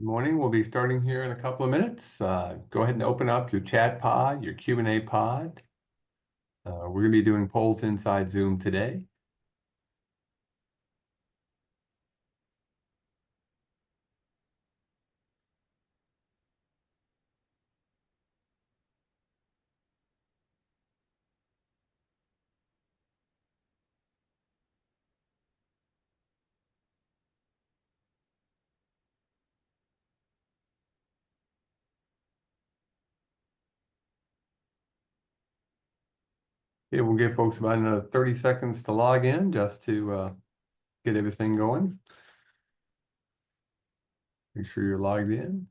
Morning. We'll be starting here in a couple of minutes. Go ahead and open up your chat pod, your Q&A pod. We're going to be doing polls inside Zoom today. We'll give folks about another 30 seconds to log in just to get everything going. Make sure you're logged in.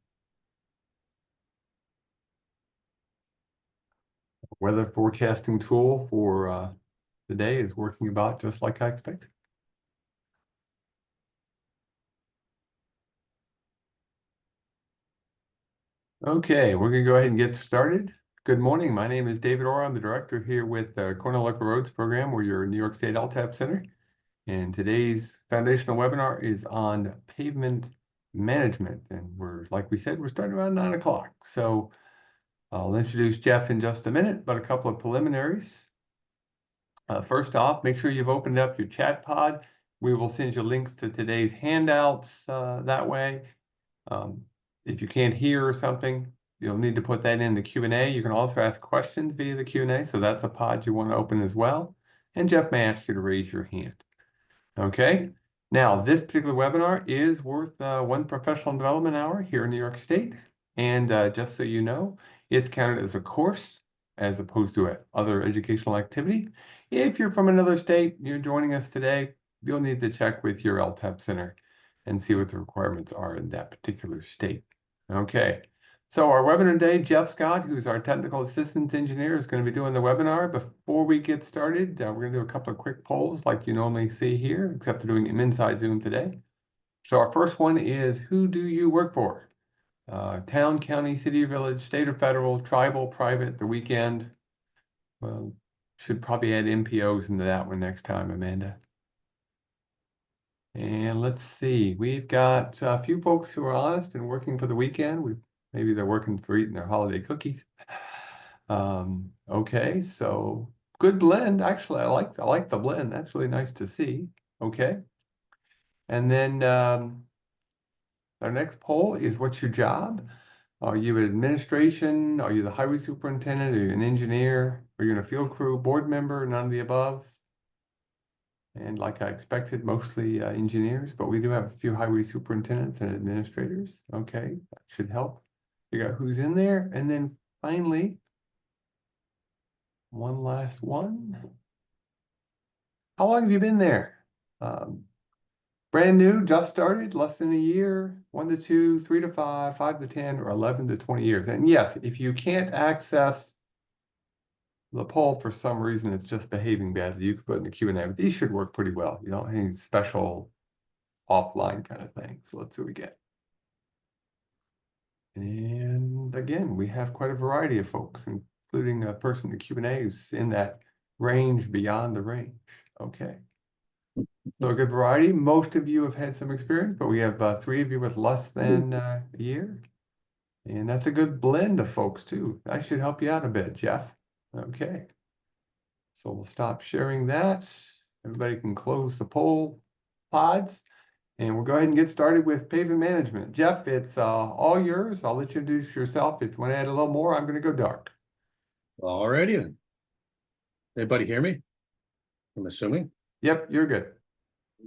Weather forecasting tool for today is working about just like I expected. Okay, we're going to go ahead and get started. Good morning. My name is David Orr. I'm the director here with the Cornell Local Roads program. We're your New York State LTAP Center. And today's foundational webinar is on pavement management. And like we said, we're starting around 9 o'clock. So I'll introduce Jeff in just a minute, but a couple of preliminaries. First off, make sure you've opened up your chat pod. We will send you links to today's handouts that way. If you can't hear or something, you'll need to put that in the Q&A. You can also ask questions via the Q&A, so that's a pod you want to open as well. And Jeff may ask you to raise your hand. Okay, now this particular webinar is worth one professional development hour here in New York State. And just so you know, it's counted as a course as opposed to other educational activity. If you're from another state, you're joining us today, you'll need to check with your LTAP center and see what the requirements are in that particular state. Okay, so our webinar today, Jeff Scott, who's our technical assistant engineer, is going to be doing the webinar. Before we get started, we're going to do a couple of quick polls like you normally see here, except we're doing them inside Zoom today. So our first one is, who do you work for? Town, county, city, village, state or federal, tribal, private, the weekend. Well, should probably add MPOs into that one next time, Amanda. And let's see, we've got a few folks who are honest and working for the weekend. Maybe they're working for eating their holiday cookies. Okay, so good blend. Actually, I like the blend. That's really nice to see. Okay. And then our next poll is, what's your job? Are you an administration? Are you the highway superintendent? Are you an engineer? Are you in a field crew, board member? None of the above. And like I expected, mostly engineers, but we do have a few highway superintendents and administrators. Okay, that should help figure out who's in there. And then finally, one last one. How long have you been there? Brand new, just started, less than a year, 1 to 2, 3 to 5, 5 to 10, or 11 to 20 years. And yes, if you can't access the poll for some reason, it's just behaving badly, you can put in the Q&A, but these should work pretty well. You don't have any special offline kind of thing. So let's see what we get. And again, we have quite a variety of folks, including a person in the Q&A who's in that range beyond the range. Okay. So a good variety. Most of you have had some experience, but we have 3 of you with less than a year. And that's a good blend of folks too. That should help you out a bit, Jeff. Okay. So we'll stop sharing that. Everybody can close the poll pods. And we'll go ahead and get started with pavement management. Jeff, it's all yours. I'll let you introduce yourself. If you want to add a little more, I'm going to go dark. All righty then. Anybody hear me? I'm assuming. Yep, you're good.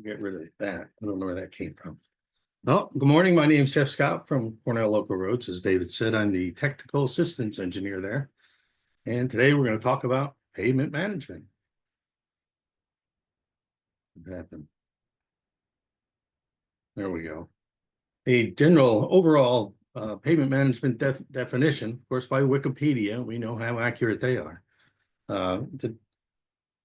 Get rid of that. I don't know where that came from. Oh, good morning. My name is Jeff Scott from Cornell Local Roads. As David said, I'm the technical assistance engineer there. And today we're going to talk about pavement management. What happened? There we go. A general overall pavement management definition, of course, by Wikipedia. We know how accurate they are. The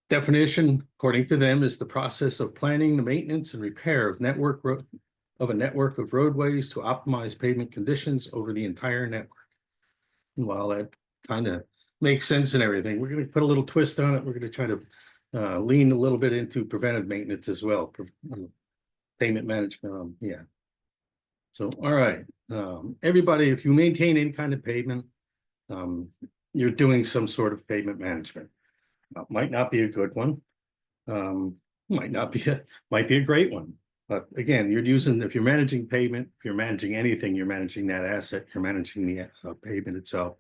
definition, according to them, is the process of planning the maintenance and repair of a network of roadways to optimize pavement conditions over the entire network. And while that kind of makes sense and everything, we're going to put a little twist on it. We're going to try to lean a little bit into preventive maintenance as well. Pavement management, yeah. So, all right, everybody, if you maintain any kind of pavement, you're doing some sort of pavement management. Might not be a good one. Might not be might be a great one. But again, if you're managing pavement, if you're managing anything, you're managing that asset, you're managing the pavement itself.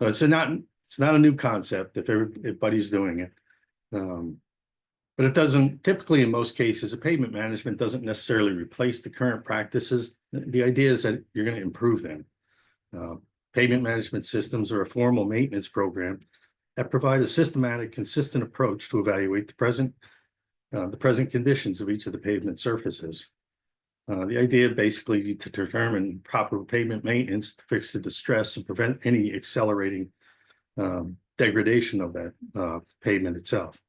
So it's not a new concept if everybody's doing it. But it doesn't, typically in most cases, a pavement management doesn't necessarily replace the current practices. The idea is that you're going to improve them. Pavement management systems are a formal maintenance program that provide a systematic, consistent approach to evaluate the present conditions of each of the pavement surfaces. The idea basically to determine proper pavement maintenance to fix the distress and prevent any accelerating degradation of that pavement itself.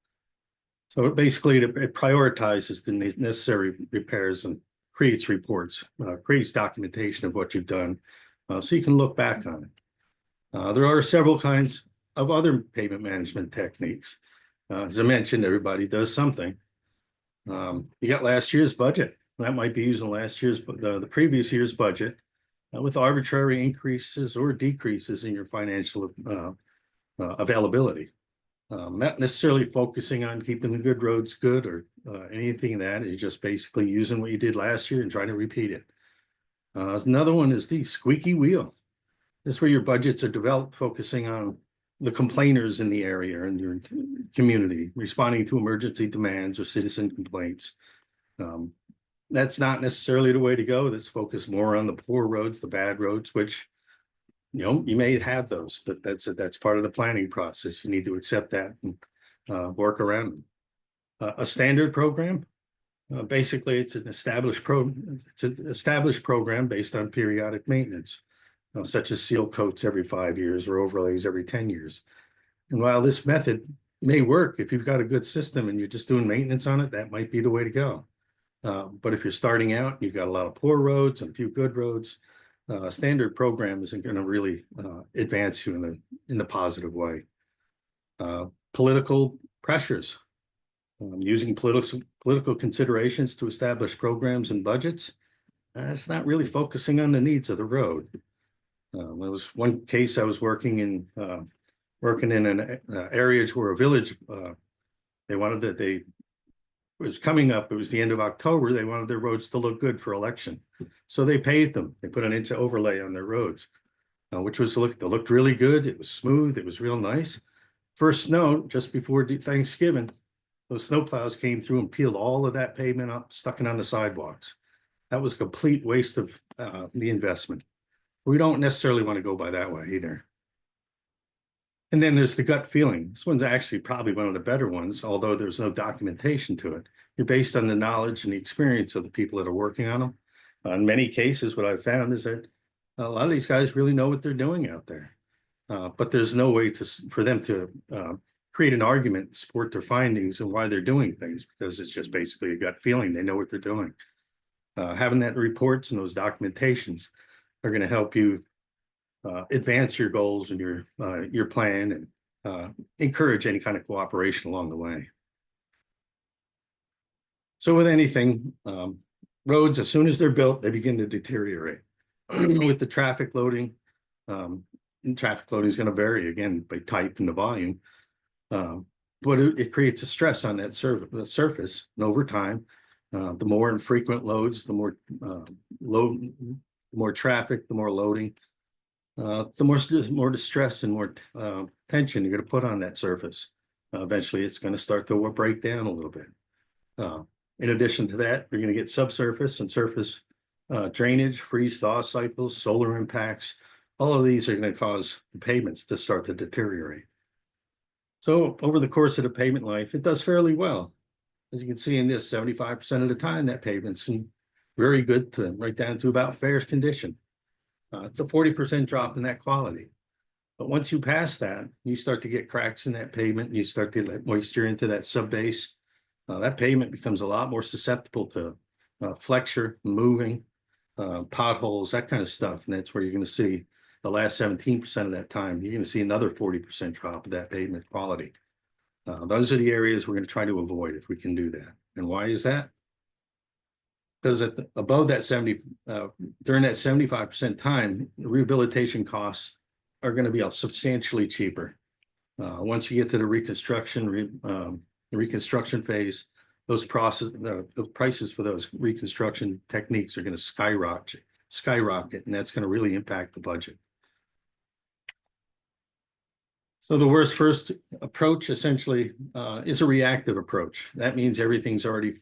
So it prioritizes the necessary repairs and creates reports, creates documentation of what you've done, so you can look back on it. There are several kinds of other pavement management techniques. As I mentioned, everybody does something. You got last year's budget. That might be using the previous year's budget with arbitrary increases or decreases in your financial availability. Not necessarily focusing on keeping the good roads good or anything of that. It's just basically using what you did last year and trying to repeat it. Another one is the squeaky wheel. This is where your budgets are developed, focusing on the complainers in the area and your community, responding to emergency demands or citizen complaints. That's not necessarily the way to go. Let's focus more on the poor roads, the bad roads, which, you may have those, but that's part of the planning process. You need to accept that and work around them. A standard program, basically it's an established program based on periodic maintenance, such as seal coats every 5 years or overlays every 10 years. And while this method may work if you've got a good system and you're just doing maintenance on it, that might be the way to go. But if you're starting out, you've got a lot of poor roads and a few good roads, a standard program isn't going to really advance you in the positive way. Political pressures, using political considerations to establish programs and budgets. It's not really focusing on the needs of the road. There was one case I was working in an area where a village, it was coming up. It was the end of October. They wanted their roads to look good for election. So they paved them. They put an inch of overlay on their roads, which looked really good. It was smooth. It was real nice. First snow, just before Thanksgiving, those snowplows came through and peeled all of that pavement up, stuck it on the sidewalks. That was a complete waste of the investment. We don't necessarily want to go by that way either. And then there's the gut feeling. This one's actually probably one of the better ones, although there's no documentation to it. You're based on the knowledge and the experience of the people that are working on them. In many cases, what I've found is that a lot of these guys really know what they're doing out there. But there's no way for them to create an argument, support their findings and why they're doing things, because it's just basically a gut feeling. They know what they're doing. Having that reports and those documentations are going to help you advance your goals and your plan and encourage any kind of cooperation along the way. So with anything, roads, as soon as they're built, they begin to deteriorate. With the traffic loading, and traffic loading is going to vary again by type and the volume, but it creates a stress on that surface. And over time, the more infrequent loads, the more traffic, the more loading, the more distress and more tension you're going to put on that surface. Eventually, it's going to start to break down a little bit. In addition to that, you're going to get subsurface and surface drainage, freeze-thaw cycles, solar impacts. All of these are going to cause the pavements to start to deteriorate. So over the course of the pavement life, it does fairly well. As you can see in this, 75% of the time, that pavement's very good to right down to about fair condition. It's a 40% drop in that quality. But once you pass that, you start to get cracks in that pavement. You start to let moisture into that subbase. That pavement becomes a lot more susceptible to flexure, moving, potholes, that kind of stuff. And that's where you're going to see the last 17% of that time, you're going to see another 40% drop of that pavement quality. Those are the areas we're going to try to avoid if we can do that. And why is that? because above that 70, during that 75% time, rehabilitation costs are going to be substantially cheaper. Once you get to the reconstruction phase, those the prices for those reconstruction techniques are going to skyrocket, and that's going to really impact the budget. So the worst first approach essentially is a reactive approach. That means everything's already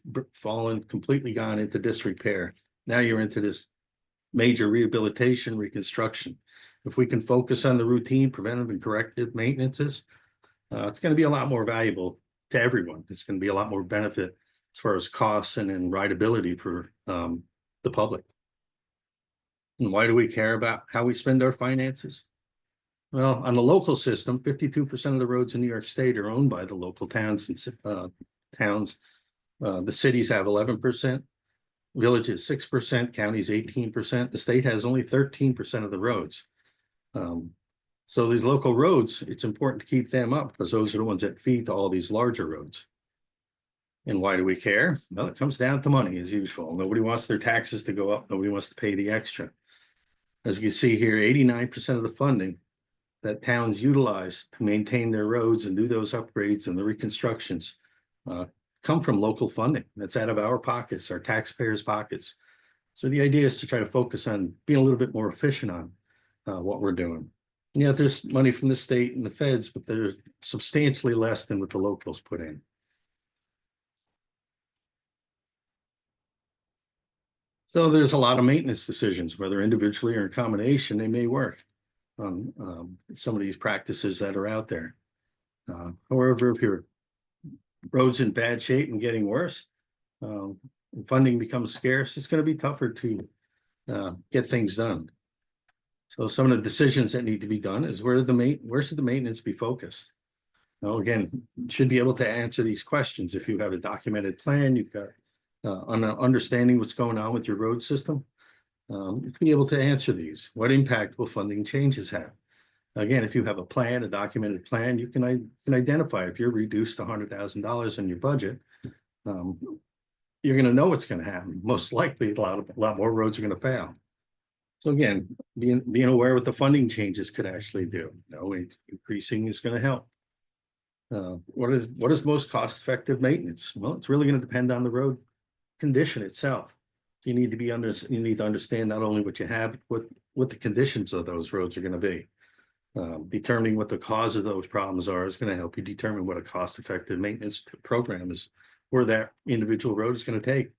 completely gone into disrepair. Now you're into this major rehabilitation, reconstruction. If we can focus on the routine, preventive and corrective maintenances, it's going to be a lot more valuable to everyone. It's going to be a lot more benefit as far as costs and rideability for the public. And why do we care about how we spend our finances? Well, on the local system, 52% of the roads in New York State are owned by the local towns and towns. The cities have 11%, villages 6%, counties 18%. The state has only 13% of the roads. So these local roads, it's important to keep them up because those are the ones that feed to all these larger roads. And why do we care? Well, it comes down to money as usual. Nobody wants their taxes to go up. Nobody wants to pay the extra. As you can see here, 89% of the funding that towns utilize to maintain their roads and do those upgrades and the reconstructions come from local funding. That's out of our pockets, our taxpayers' pockets. So the idea is to try to focus on being a little bit more efficient on what we're doing. Yeah, there's money from the state and the feds, but there's substantially less than what the locals put in. So there's a lot of maintenance decisions, whether individually or in combination, they may work on some of these practices that are out there. However, if your road's in bad shape and getting worse, funding becomes scarce, it's going to be tougher to get things done. So some of the decisions that need to be done is where should the maintenance be focused? Now, again, you should be able to answer these questions. If you have a documented plan, you've got understanding what's going on with your road system, you can be able to answer these. What impact will funding changes have? Again, if you have a plan, a documented plan, you can identify if you're reduced $100,000 in your budget, you're going to know what's going to happen. Most likely, a lot more roads are going to fail. So again, being aware what the funding changes could actually do. Increasing is going to help. What is the most cost-effective maintenance? Well, it's really going to depend on the road condition itself. You need to understand not only what you have, but what the conditions of those roads are going to be. Determining what the cause of those problems are is going to help you determine what a cost-effective maintenance program is, where that individual road is going to take.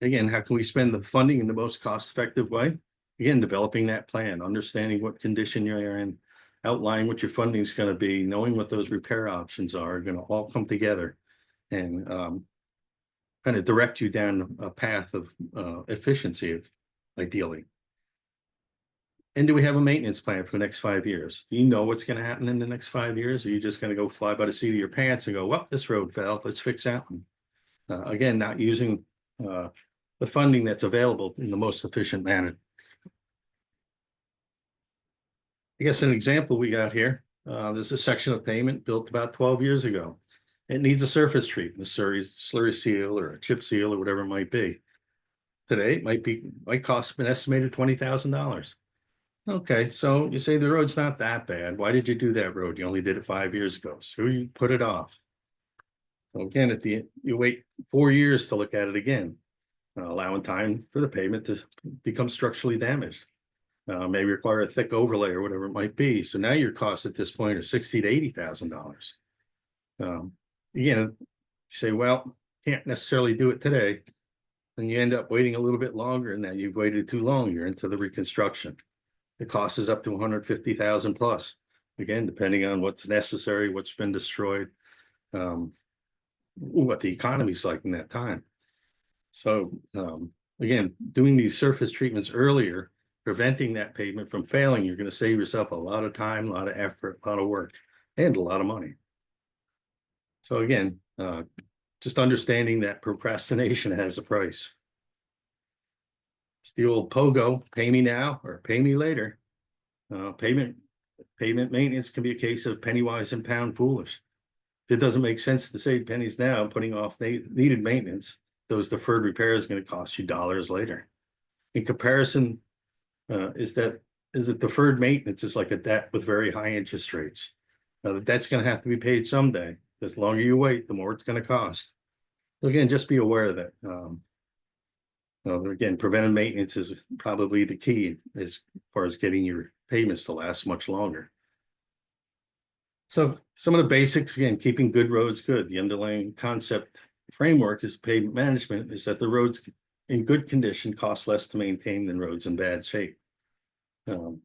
Again, how can we spend the funding in the most cost-effective way? Again, developing that plan, understanding what condition you're in, outlining what your funding is going to be, knowing what those repair options are going to all come together and kind of direct you down a path of efficiency, ideally. And do we have a maintenance plan for the next 5 years? Do you know what's going to happen in the next 5 years? Or are you just going to go fly by the seat of your pants and go, well, this road fell, let's fix that one. Again, not using the funding that's available in the most efficient manner. I guess an example we got here, there's a section of pavement built about 12 years ago. It needs a surface treatment, a slurry seal or a chip seal or whatever it might be. Today, it might cost an estimated $20,000. Okay, so you say the road's not that bad. Why did you do that road? You only did it 5 years ago, so you put it off. So again, you wait 4 years to look at it again, allowing time for the pavement to become structurally damaged. Maybe require a thick overlay or whatever it might be. So now your costs at this point are $60,000 to $80,000. Again, you say, well, can't necessarily do it today. Then you end up waiting a little bit longer, and now you've waited too long. You're into the reconstruction. The cost is up to $150,000 plus. Again, depending on what's necessary, what's been destroyed, what the economy's like in that time. So again, doing these surface treatments earlier, preventing that pavement from failing, you're going to save yourself a lot of time, a lot of effort, a lot of work, and a lot of money. So again, just understanding that procrastination has a price. It's the old pogo, pay me now or pay me later. Pavement maintenance can be a case of penny wise and pound foolish. it doesn't make sense to save pennies now, putting off needed maintenance. Those deferred repairs are going to cost you dollars later. In comparison, is that deferred maintenance is like a debt with very high interest rates. The debt's going to have to be paid someday. The longer you wait, the more it's going to cost. So again, just be aware of that. Again, preventive maintenance is probably the key as far as getting your payments to last much longer. So some of the basics, again, keeping good roads good. The underlying concept framework is pavement management, is that the roads in good condition cost less to maintain than roads in bad shape. Again,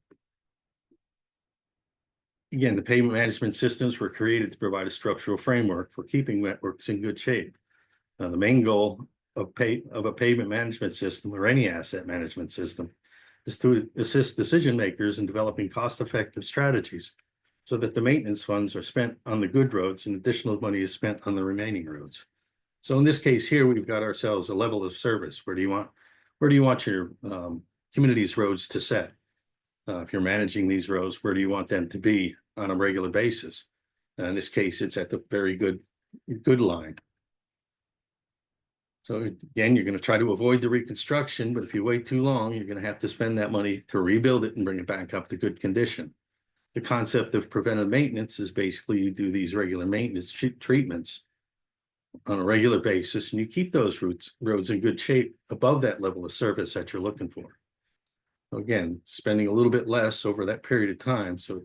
the pavement management systems were created to provide a structural framework for keeping networks in good shape. The main goal of a pavement management system or any asset management system is to assist decision makers in developing cost-effective strategies so that the maintenance funds are spent on the good roads and additional money is spent on the remaining roads. So in this case here, we've got ourselves a level of service. Where do you want your community's roads to set? If you're managing these roads, where do you want them to be on a regular basis? In this case, it's at the very good line. So again, you're going to try to avoid the reconstruction, but if you wait too long, you're going to have to spend that money to rebuild it and bring it back up to good condition. The concept of preventive maintenance is basically you do these regular maintenance treatments on a regular basis, and you keep those roads in good shape above that level of service that you're looking for. Again, spending a little bit less over that period of time. So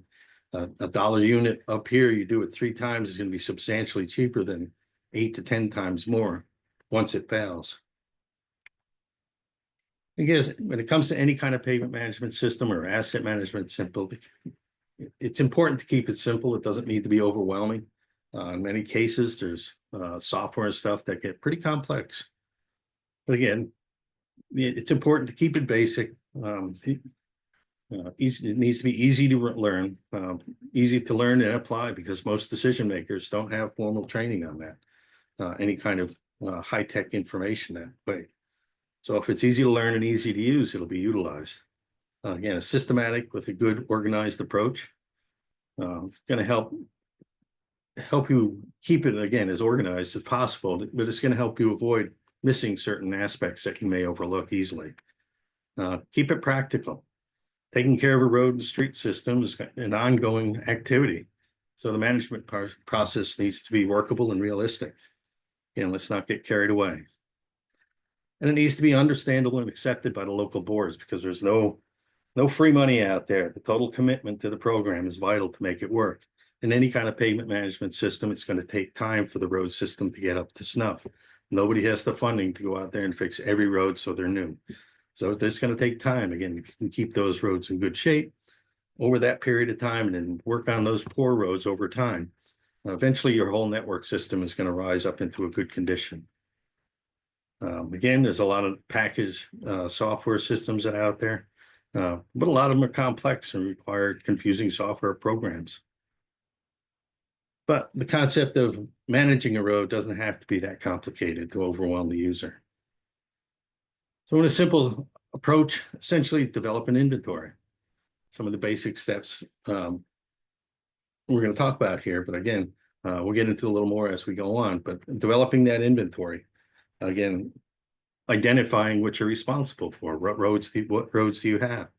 a dollar unit up here, you do it 3 times, is going to be substantially cheaper than 8 to 10 times more once it fails. I guess when it comes to any kind of pavement management system or asset management, it's important to keep it simple. It doesn't need to be overwhelming. In many cases, there's software and stuff that get pretty complex. But again, it's important to keep it basic. It needs to be easy to learn, and apply, because most decision makers don't have formal training on that, any kind of high-tech information that way. So if it's easy to learn and easy to use, it'll be utilized. Again, a systematic with a good organized approach. It's going to help you keep it, again, as organized as possible, but it's going to help you avoid missing certain aspects that you may overlook easily. Keep it practical. Taking care of a road and street system is an ongoing activity. So the management process needs to be workable and realistic. Again, let's not get carried away. And it needs to be understandable and accepted by the local boards, because there's no free money out there. The total commitment to the program is vital to make it work. In any kind of pavement management system, it's going to take time for the road system to get up to snuff. Nobody has the funding to go out there and fix every road so they're new. So it's going to take time. Again, if you can keep those roads in good shape over that period of time and then work on those poor roads over time, eventually your whole network system is going to rise up into a good condition. Again, there's a lot of packaged software systems that are out there, but a lot of them are complex and require confusing software programs. But the concept of managing a road doesn't have to be that complicated to overwhelm the user. So in a simple approach, essentially develop an inventory. Some of the basic steps we're going to talk about here, but again, we'll get into a little more as we go on. But developing that inventory, again, identifying what you're responsible for. What roads do you have?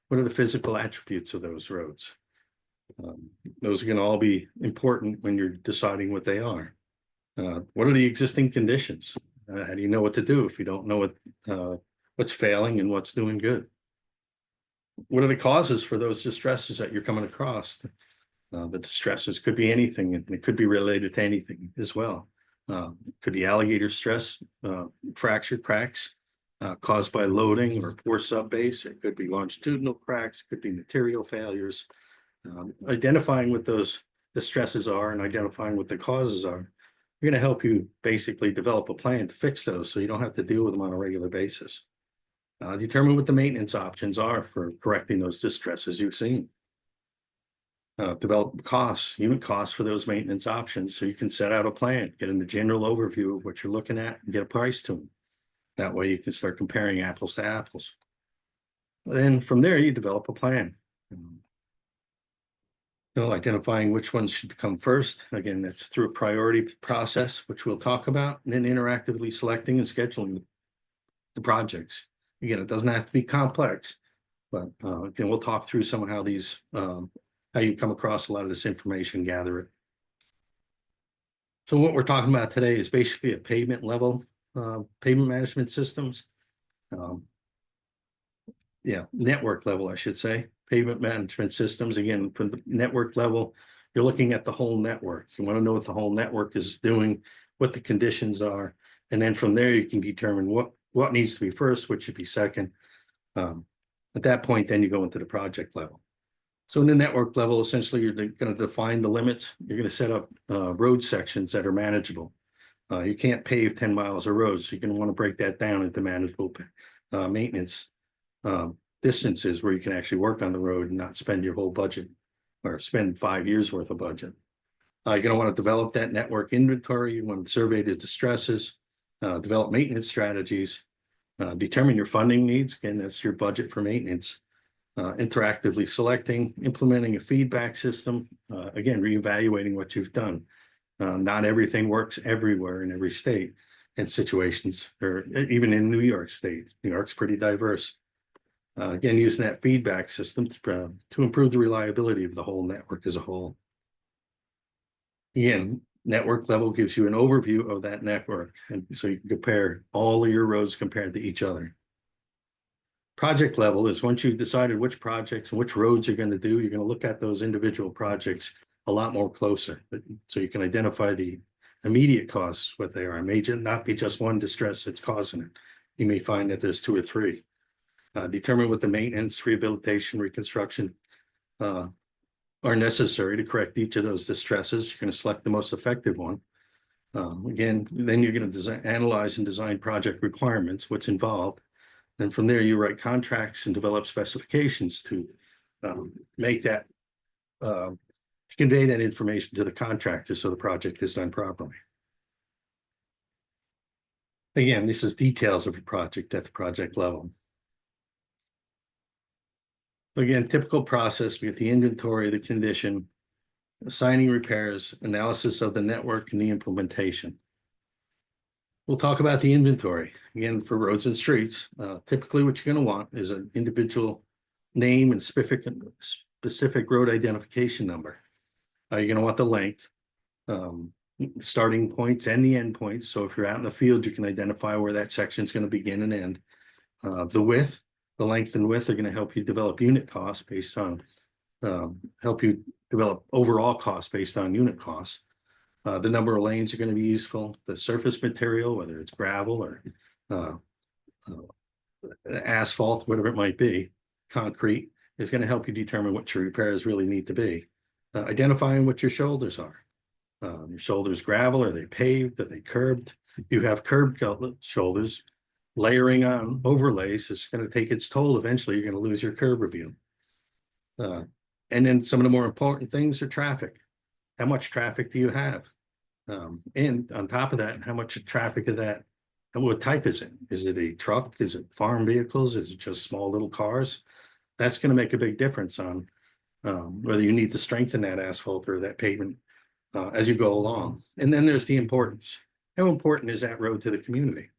What are the physical attributes of those roads? Those are going to all be important when you're deciding what they are. What are the existing conditions? How do you know what to do if you don't know what's failing and what's doing good? What are the causes for those distresses that you're coming across? The distresses could be anything, and it could be related to anything as well. Could be alligator stress, fracture cracks caused by loading or poor subbase. It could be longitudinal cracks, could be material failures. Identifying what those stresses are and identifying what the causes are, are going to help you basically develop a plan to fix those so you don't have to deal with them on a regular basis. Determine what the maintenance options are for correcting those distresses you've seen. Develop unit costs for those maintenance options so you can set out a plan, get a general overview of what you're looking at, and get a price to them. That way you can start comparing apples to apples. Then from there, you develop a plan. Identifying which ones should come first. Again, that's through a priority process, which we'll talk about, and then interactively selecting and scheduling the projects. Again, it doesn't have to be complex, but again, we'll talk through some of how these, how you come across a lot of this information, gather it. So what we're talking about today is basically a pavement level, pavement management systems. Network level, I should say. Pavement management systems. Again, from the network level, you're looking at the whole network. You want to know what the whole network is doing, what the conditions are, and then from there you can determine what needs to be first, what should be second. At that point, then you go into the project level. So in the network level, essentially, you're going to define the limits. You're going to set up road sections that are manageable. You can't pave 10 miles of roads, so you're going to want to break that down into manageable maintenance distances where you can actually work on the road and not spend your whole budget or spend 5 years worth of budget. You're going to want to develop that network inventory. You want to survey the distresses, develop maintenance strategies, determine your funding needs. Again, that's your budget for maintenance. Interactively selecting, implementing a feedback system. Again, reevaluating what you've done. Not everything works everywhere in every state and situations, or even in New York State. New York's pretty diverse. Again, using that feedback system to improve the reliability of the whole network as a whole. Again, network level gives you an overview of that network, and so you can compare all of your roads compared to each other. Project level is once you've decided which projects and which roads you're going to do, you're going to look at those individual projects a lot more closer, so you can identify the immediate costs, what they are. Major, not be just one distress that's causing it. You may find that there's 2 or 3. Determine what the maintenance, rehabilitation, reconstruction are necessary to correct each of those distresses. You're going to select the most effective one. Again, then you're going to analyze and design project requirements, what's involved. Then from there, you write contracts and develop specifications to make that, to convey that information to the contractor so the project is done properly. Again, this is details of a project at the project level. Again, typical process, we get the inventory, the condition, assigning repairs, analysis of the network, and the implementation. We'll talk about the inventory. Again, for roads and streets, typically what you're going to want is an individual name and specific road identification number. You're going to want the length, starting points and the end points. So if you're out in the field, you can identify where that section is going to begin and end. The width, the length and width are going to help you develop unit costs based on, help you develop overall costs based on unit costs. The number of lanes are going to be useful. The surface material, whether it's gravel or asphalt, whatever it might be, concrete, is going to help you determine what your repairs really need to be. Identifying what your shoulders are. Your shoulders gravel, are they paved, are they curbed? You have curbed shoulders. Layering on overlays is going to take its toll. Eventually, you're going to lose your curb review. And then some of the more important things are traffic. How much traffic do you have? And on top of that, how much traffic of that, and what type is it? Is it a truck? Is it farm vehicles? Is it just small little cars? That's going to make a big difference on whether you need to strengthen that asphalt or that pavement as you go along. And then there's the importance. How important is that road to the community?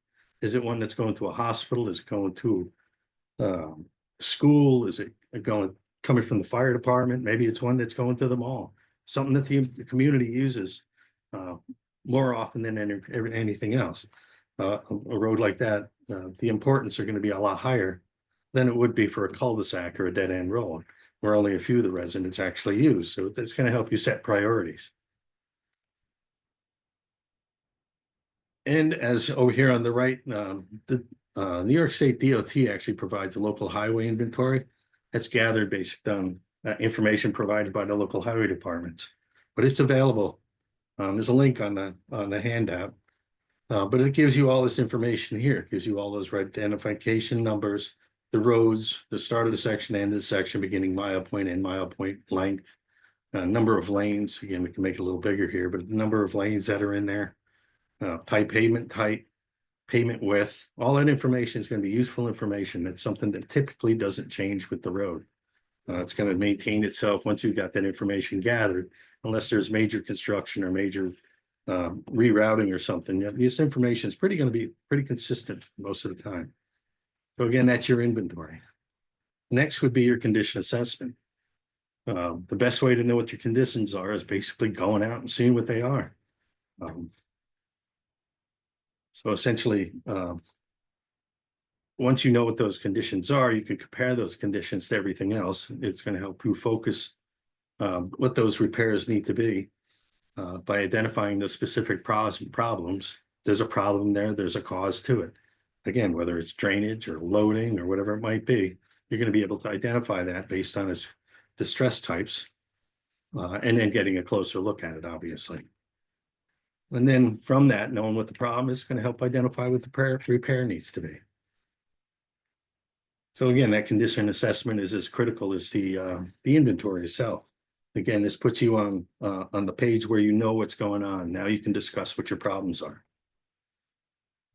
Is it one that's going to a hospital? Is it going to school? Is it coming from the fire department? Maybe it's one that's going to the mall. Something that the community uses more often than anything else. A road like that, the importance are going to be a lot higher than it would be for a cul-de-sac or a dead-end road, where only a few of the residents actually use. So it's going to help you set priorities. And as over here on the right, the New York State DOT actually provides a local highway inventory that's gathered based on information provided by the local highway departments. But it's available. There's a link on the handout, but it gives you all this information here. It gives you all those identification numbers, the roads, the start of the section, end of the section, beginning mile point, end mile point length, number of lanes. Again, we can make it a little bigger here, but the number of lanes that are in there. Type, pavement width, all that information is going to be useful information. That's something that typically doesn't change with the road. It's going to maintain itself once you've got that information gathered, unless there's major construction or major rerouting or something. This information is going to be pretty consistent most of the time. So again, that's your inventory. Next would be your condition assessment. The best way to know what your conditions are is basically going out and seeing what they are. So essentially, once you know what those conditions are, you can compare those conditions to everything else. It's going to help you focus what those repairs need to be by identifying the specific problems. There's a problem there, there's a cause to it. Again, whether it's drainage or loading or whatever it might be, you're going to be able to identify that based on its distress types, and then getting a closer look at it, obviously. And then from that, knowing what the problem is going to help identify what the repair needs to be. So again, that condition assessment is as critical as the inventory itself. Again, this puts you on the page where you know what's going on. Now you can discuss what your problems are.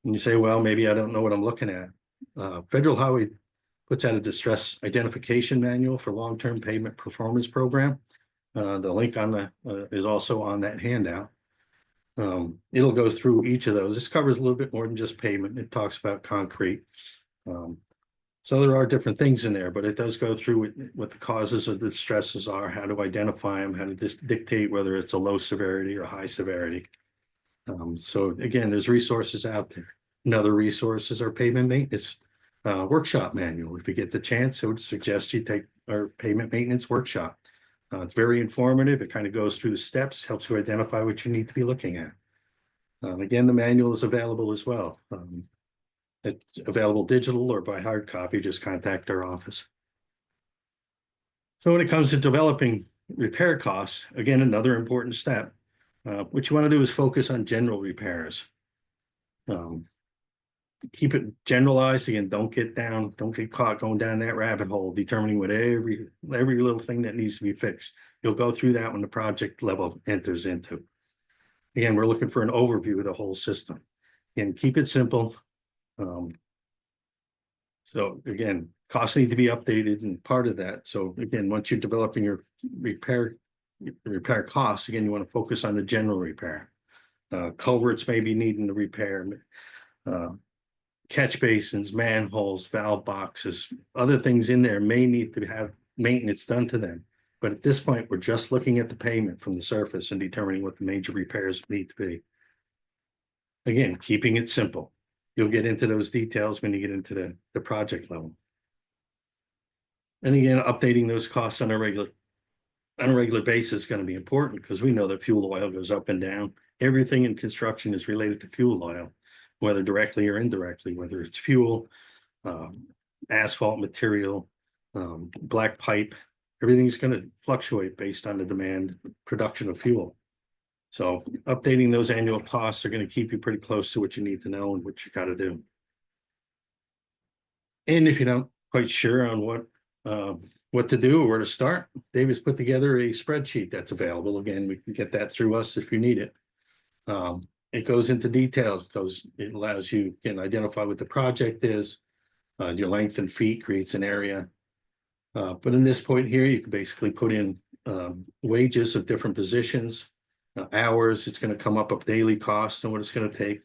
And you say, well, maybe I don't know what I'm looking at. Federal Highway puts out a distress identification manual for long-term pavement performance program. The link on the is also on that handout. It'll go through each of those. This covers a little bit more than just pavement. It talks about concrete. So there are different things in there, but it does go through what the causes of the stresses are, how to identify them, how to dictate whether it's a low severity or high severity. So again, there's resources out there. Another resource is our pavement maintenance workshop manual. If you get the chance, I would suggest you take our pavement maintenance workshop. It's very informative. It kind of goes through the steps, helps you identify what you need to be looking at. Again, the manual is available as well. It's available digital or by hard copy. Just contact our office. So when it comes to developing repair costs, again, another important step. What you want to do is focus on general repairs. Keep it generalized. Again, don't get caught going down that rabbit hole, determining what every little thing that needs to be fixed. You'll go through that when the project level enters into. Again, we're looking for an overview of the whole system. And keep it simple. So again, costs need to be updated and part of that. So again, once you're developing your repair costs, again, you want to focus on the general repair. Culverts may be needing the repair. Catch basins, manholes, valve boxes, other things in there may need to have maintenance done to them. But at this point, we're just looking at the pavement from the surface and determining what the major repairs need to be. Again, keeping it simple. You'll get into those details when you get into the project level. And again, updating those costs on a regular basis is going to be important because we know that fuel oil goes up and down. Everything in construction is related to fuel oil, whether directly or indirectly, whether it's fuel, asphalt material, black pipe, everything's going to fluctuate based on the demand production of fuel. So updating those annual costs are going to keep you pretty close to what you need to know and what you got to do. And if you're not quite sure on what to do or where to start, David's put together a spreadsheet that's available. Again, we can get that through us if you need it. It goes into details because it allows you can identify what the project is. Your length in feet creates an area. But in this point here, you can basically put in wages of different positions, hours. It's going to come up of daily costs and what it's going to take.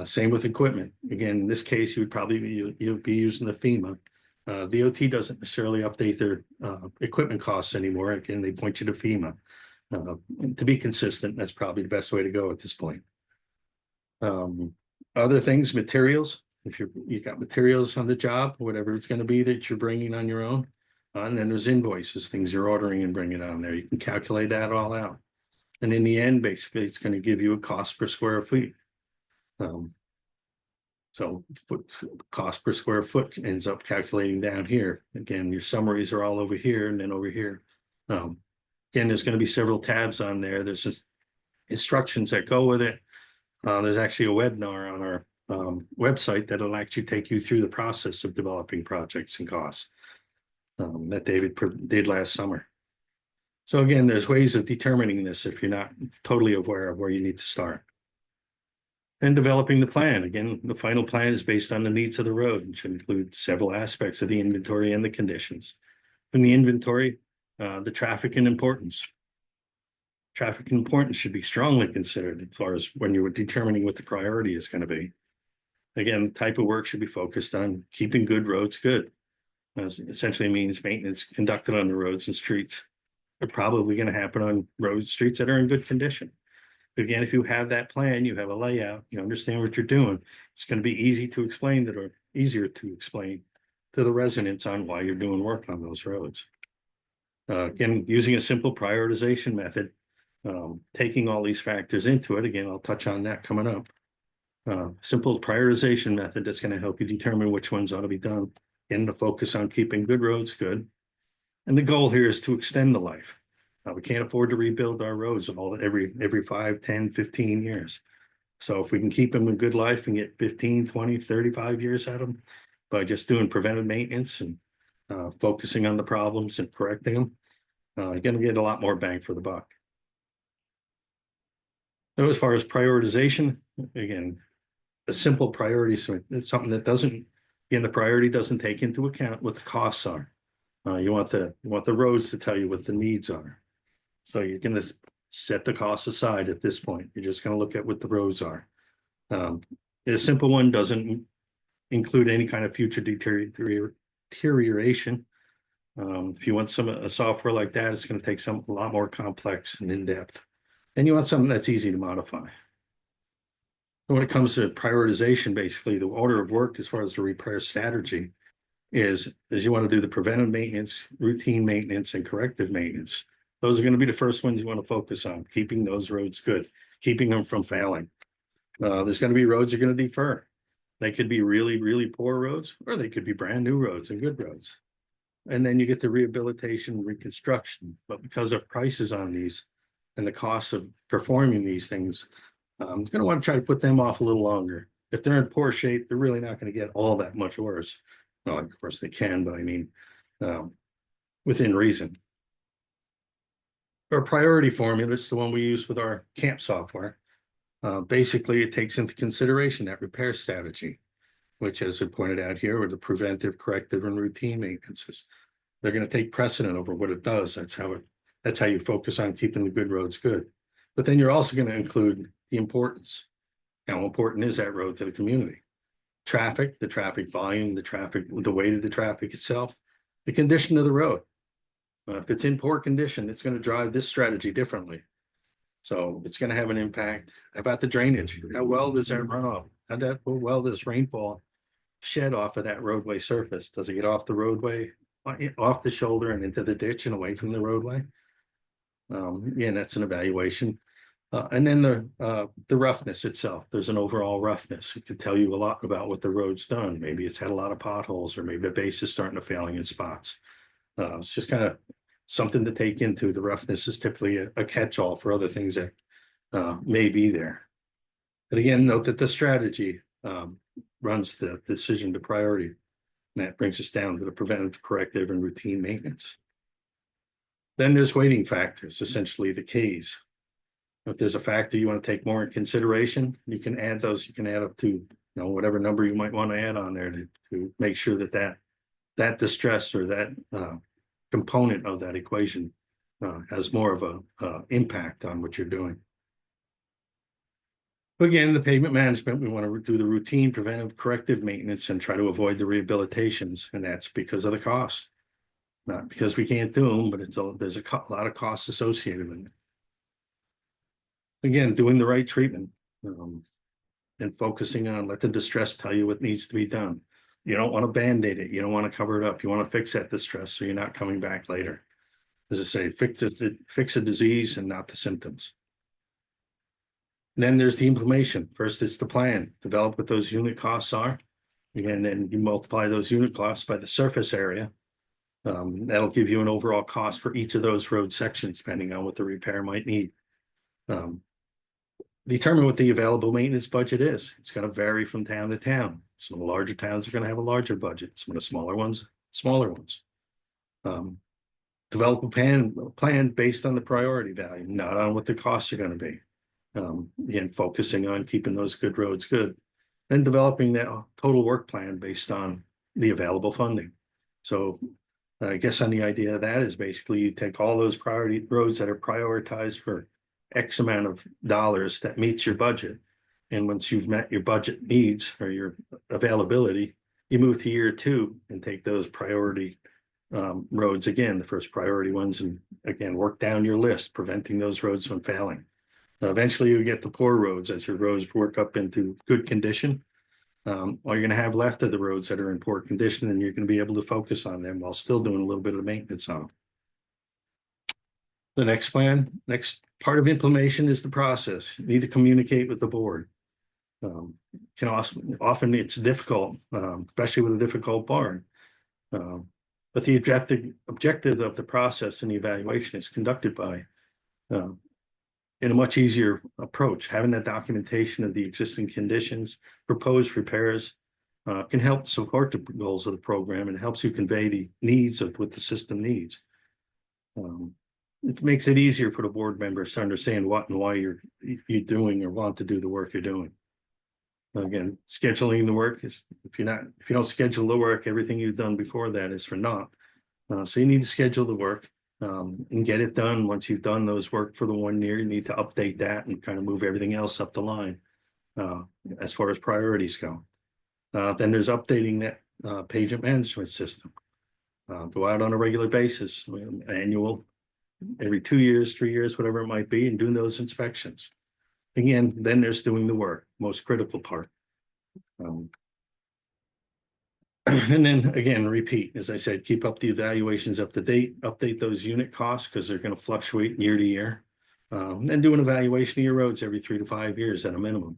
Same with equipment. Again, in this case, you would probably you'll be using the FEMA. DOT doesn't necessarily update their equipment costs anymore. Again, they point you to FEMA. To be consistent, that's probably the best way to go at this point. Other things, materials. If you got materials on the job, whatever it's going to be that you're bringing on your own, and then there's invoices, things you're ordering and bringing on there. You can calculate that all out. And in the end, basically, it's going to give you a cost per square feet. So cost per square foot ends up calculating down here. Again, your summaries are all over here and then over here. Again, there's going to be several tabs on there. There's just instructions that go with it. There's actually a webinar on our website that'll actually take you through the process of developing projects and costs that David did last summer. So again, there's ways of determining this if you're not totally aware of where you need to start. And developing the plan. Again, the final plan is based on the needs of the road, which include several aspects of the inventory and the conditions. in the inventory, the traffic and importance. Traffic and importance should be strongly considered as far as when you were determining what the priority is going to be. Again, the type of work should be focused on keeping good roads good. This essentially means maintenance conducted on the roads and streets are probably going to happen on roads, streets that are in good condition. But again, if you have that plan, you have a layout, you understand what you're doing, it's going to be easy to explain that, or easier to explain to the residents on why you're doing work on those roads. Again, using a simple prioritization method, taking all these factors into it. Again, I'll touch on that coming up. Simple prioritization method that's going to help you determine which ones ought to be done. Again, to focus on keeping good roads good. And the goal here is to extend the life. We can't afford to rebuild our roads every 5, 10, 15 years. So if we can keep them in good life and get 15, 20, 35 years out of them by just doing preventive maintenance and focusing on the problems and correcting them, you're going to get a lot more bang for the buck. So as far as prioritization, again, a simple priority, so it's something that doesn't, again, the priority doesn't take into account what the costs are. You want the roads to tell you what the needs are. So you're going to set the costs aside at this point. You're just going to look at what the roads are. A simple one doesn't include any kind of future deterioration. If you want a software like that, it's going to take a lot more complex and in-depth. And you want something that's easy to modify. When it comes to prioritization, basically the order of work as far as the repair strategy is you want to do the preventive maintenance, routine maintenance, and corrective maintenance. Those are going to be the first ones you want to focus on, keeping those roads good, keeping them from failing. There's going to be roads you're going to defer. They could be really, really poor roads, or they could be brand new roads and good roads. And then you get the rehabilitation, reconstruction. But because of prices on these and the cost of performing these things, I'm going to want to try to put them off a little longer. If they're in poor shape, they're really not going to get all that much worse. Well, of course they can, but I mean, within reason. Our priority formula is the one we use with our camp software. Basically, it takes into consideration that repair strategy, which, as I pointed out here, are the preventive, corrective, and routine maintenances. They're going to take precedent over what it does. That's how you focus on keeping the good roads good. But then you're also going to include the importance. How important is that road to the community? Traffic, the traffic volume, the weight of the traffic itself, the condition of the road. If it's in poor condition, it's going to drive this strategy differently. So it's going to have an impact. How about the drainage? How well does that run off? How well does rainfall shed off of that roadway surface? Does it get off the roadway, off the shoulder and into the ditch and away from the roadway? Again, that's an evaluation. And then the roughness itself. There's an overall roughness. It could tell you a lot about what the road's done. Maybe it's had a lot of potholes, or maybe the base is starting to failing in spots. It's just kind of something to take into. The roughness is typically a catch-all for other things that may be there. But again, note that the strategy runs the decision to priority. And that brings us down to the preventive, corrective, and routine maintenance. Then there's weighting factors, essentially the Ks. If there's a factor you want to take more in consideration, you can add those. You can add up to whatever number you might want to add on there to make sure that distress or that component of that equation has more of a impact on what you're doing. Again, the pavement management, we want to do the routine, preventive, corrective maintenance and try to avoid the rehabilitations, and that's because of the cost. Not because we can't do them, but there's a lot of costs associated with it. Again, doing the right treatment and focusing on let the distress tell you what needs to be done. You don't want to band-aid it. You don't want to cover it up. You want to fix that distress so you're not coming back later. As I say, fix a disease and not the symptoms. And then there's the implementation. First, it's the plan. Develop what those unit costs are. And then you multiply those unit costs by the surface area. That'll give you an overall cost for each of those road sections, depending on what the repair might need. Determine what the available maintenance budget is. It's going to vary from town to town. Some of the larger towns are going to have a larger budget. Some of the smaller ones, smaller ones. Develop a plan based on the priority value, not on what the costs are going to be. Again, focusing on keeping those good roads good. Then developing that total work plan based on the available funding. So I guess on the idea of that is basically you take all those priority roads that are prioritized for X amount of dollars that meets your budget. And once you've met your budget needs or your availability, you move to year two and take those priority roads again, the first priority ones, and again, work down your list, preventing those roads from failing. Eventually you get the poor roads as your roads work up into good condition. All you're going to have left are the roads that are in poor condition, and you're going to be able to focus on them while still doing a little bit of maintenance on them. The next next part of implementation is the process. You need to communicate with the board. Often it's difficult, especially with a difficult barn. But the objective of the process and the evaluation is conducted by in a much easier approach. Having that documentation of the existing conditions, proposed repairs, can help support the goals of the program, and helps you convey the needs of what the system needs. It makes it easier for the board members to understand what and why you're doing or want to do the work you're doing. Again, scheduling the work is, if you don't schedule the work, everything you've done before that is for naught. So you need to schedule the work and get it done. Once you've done those work for the 1 year, you need to update that and kind of move everything else up the line as far as priorities go. Then there's updating that pavement management system. Go out on a regular basis, annual, every 2 years, 3 years, whatever it might be, and doing those inspections. Again, then there's doing the work, most critical part. And then again, repeat, as I said, keep up the evaluations up to date, update those unit costs because they're going to fluctuate year to year. And do an evaluation of your roads every 3 to 5 years at a minimum.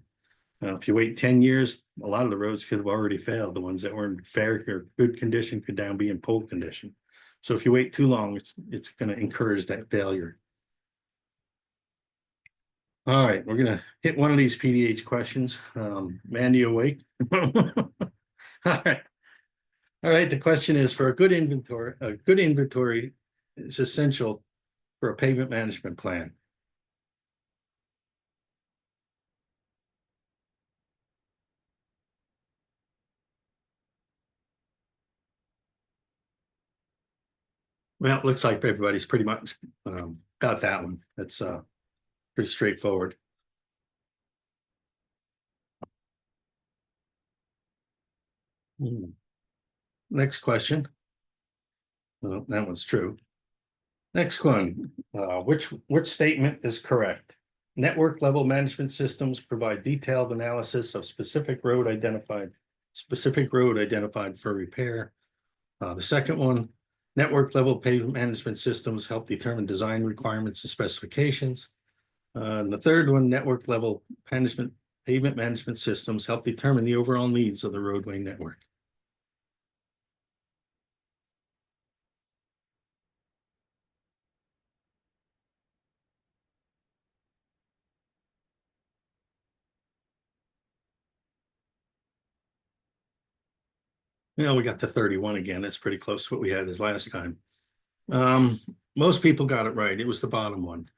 If you wait 10 years, a lot of the roads could have already failed. The ones that were in fair or good condition could now be in poor condition. So if you wait too long, it's going to encourage that failure. All right, we're going to hit one of these PDH questions. Mandy, awake? All right. All right, the question is, for a good inventory is essential for a pavement management plan. Well, it looks like everybody's pretty much got that one. That's pretty straightforward. Next question. Well, that one's true. Next one, which statement is correct? Network level management systems provide detailed analysis of specific road identified for repair. The second one, network level pavement management systems help determine design requirements and specifications. And the third one, network level pavement management systems help determine the overall needs of the roadway network. We got to 31 again. That's pretty close to what we had as last time. Most people got it right. It was the bottom one.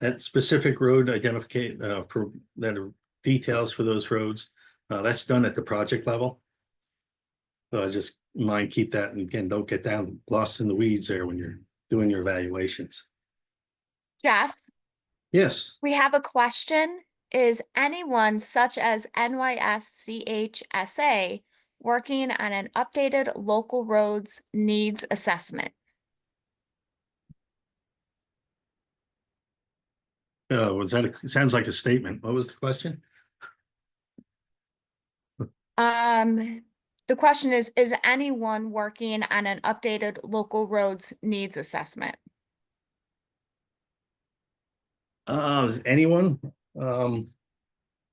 That specific road identification for that are details for those roads, that's done at the project level. So just mind keep that, and again, don't get lost in the weeds there when you're doing your evaluations. Jeff, Yes. we have a question. Is anyone such as NYSCHSA working on an updated local roads needs assessment? Was that sounds like a statement. What was the question? The question is anyone working on an updated local roads needs assessment? Is anyone? I'm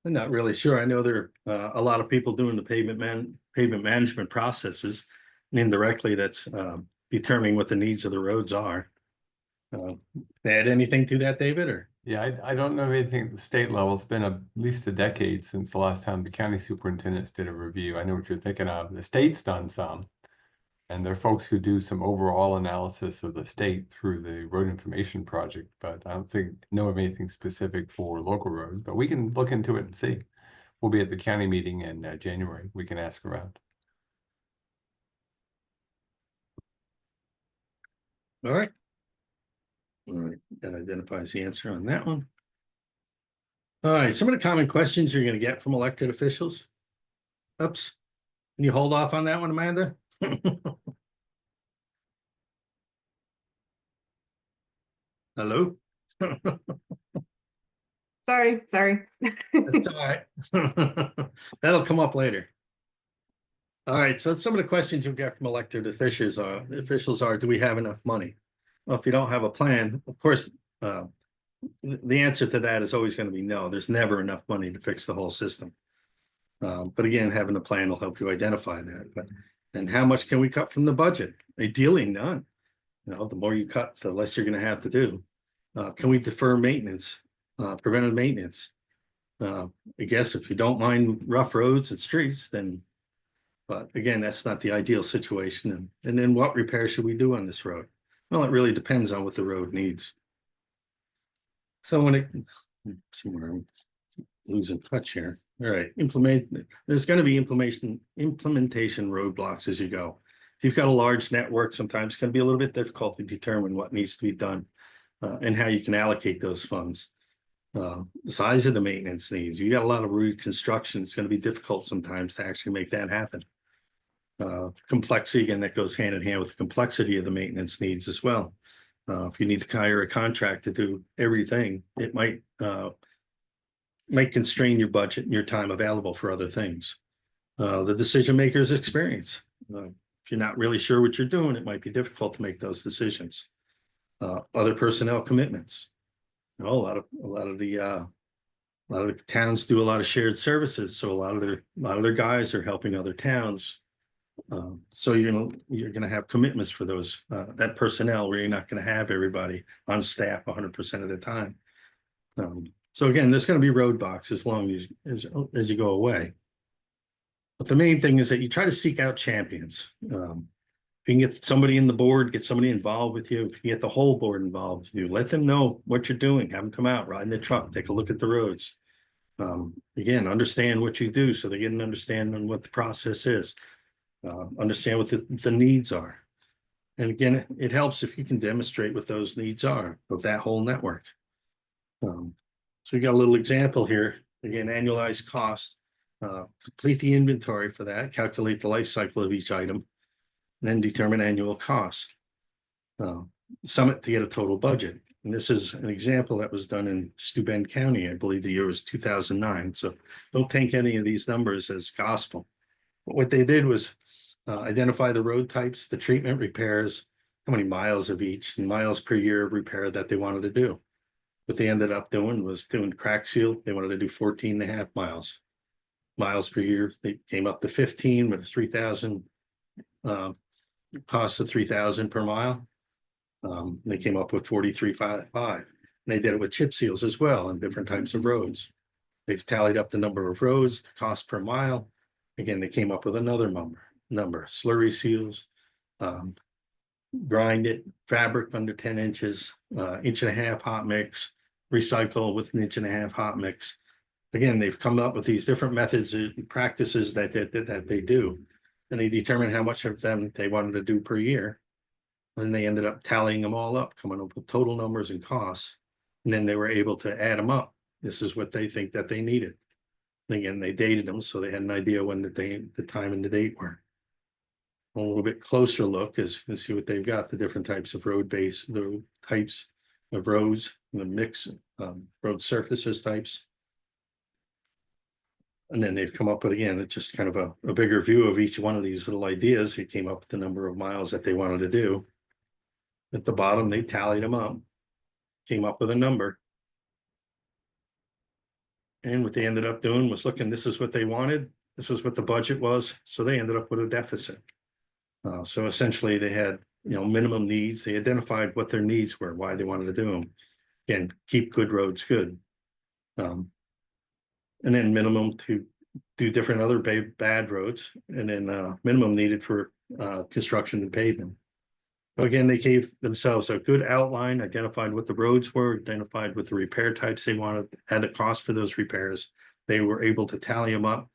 not really sure. I know there are a lot of people doing the pavement management processes, and indirectly that's determining what the needs of the roads are. Add anything to that, David? Or Yeah, I don't know anything at the state level. It's been at least a decade since the last time the county superintendents did a review. I know what you're thinking of. The state's done some, and there are folks who do some overall analysis of the state through the road information project, but I don't know of anything specific for local roads, but we can look into it and see. We'll be at the county meeting in January. We can ask around. All right. All right, that identifies the answer on that one. All right, some of the common questions you're gonna get from elected officials. Oops, can you hold off on that one, Amanda? Hello? Sorry. That's all right. That'll come up later. All right, so some of the questions you'll get from elected officials are, do we have enough money? Well, if you don't have a plan, of course, the answer to that is always going to be no. There's never enough money to fix the whole system. But again, having a plan will help you identify that. But and how much can we cut from the budget? Ideally, none. You know, the more you cut, the less you're going to have to do. Can we defer maintenance, preventive maintenance? I guess if you don't mind rough roads and streets, then, but again, that's not the ideal situation. And then what repair should we do on this road? Well, it really depends on what the road needs. So when it, see where I'm losing touch here. All right, there's going to be implementation roadblocks as you go. If you've got a large network, sometimes it's going to be a little bit difficult to determine what needs to be done and how you can allocate those funds. The size of the maintenance needs. You got a lot of reconstruction. It's going to be difficult sometimes to actually make that happen. Complexity, again, that goes hand in hand with the complexity of the maintenance needs as well. If you need to hire a contract to do everything, it might constrain your budget and your time available for other things. The decision maker's experience. If you're not really sure what you're doing, it might be difficult to make those decisions. Other personnel commitments. You know, a lot of the towns do a lot of shared services, so a lot of their guys are helping other towns. So you're gonna have commitments for those that personnel where you're not gonna have everybody on staff 100% of the time. So again, there's going to be roadblocks as long as you go away. But the main thing is that you try to seek out champions. If you can get somebody in the board, get somebody involved with you, if you can get the whole board involved with you, let them know what you're doing, have them come out, ride in the truck, take a look at the roads. Again, understand what you do so they get an understanding on what the process is. Understand what the needs are. And again, it helps if you can demonstrate what those needs are of that whole network. So we got a little example here. Again, annualized cost. Complete the inventory for that, calculate the life cycle of each item, then determine annual cost. Sum it to get a total budget. And this is an example that was done in Steuben County. I believe the year was 2009. So don't take any of these numbers as gospel. But what they did was identify the road types, the treatment repairs, how many miles of each, and miles per year of repair that they wanted to do. What they ended up doing was doing crack seal. They wanted to do 14.5 miles per year. They came up to 15 with 3,000 cost of 3,000 per mile. They came up with 43.5. They did it with chip seals as well on different types of roads. They've tallied up the number of roads, the cost per mile. Again, they came up with another number. Slurry seals, grind it, fabric under 10 inches, 1.5-inch hot mix, recycle with 1.5-inch hot mix. Again, they've come up with these different methods and practices that they do, and they determine how much of them they wanted to do per year. And they ended up tallying them all up, coming up with total numbers and costs. And then they were able to add them up. This is what they think that they needed. And again, they dated them, so they had an idea when the time and the date were. A little bit closer look is you can see what they've got, the different types of the types of roads, the mix, road surfaces types. And then they've come up with, again, it's just kind of a bigger view of each one of these little ideas. They came up with the number of miles that they wanted to do. At the bottom, they tallied them up, came up with a number. And what they ended up doing was looking, this is what they wanted. This was what the budget was. So they ended up with a deficit. So essentially they had, minimum needs. They identified what their needs were, why they wanted to do them. Again, keep good roads good. And then minimum to do different other bad roads, and then minimum needed for construction and pavement. So again, they gave themselves a good outline, identified what the roads were, identified what the repair types they wanted, had a cost for those repairs. They were able to tally them up,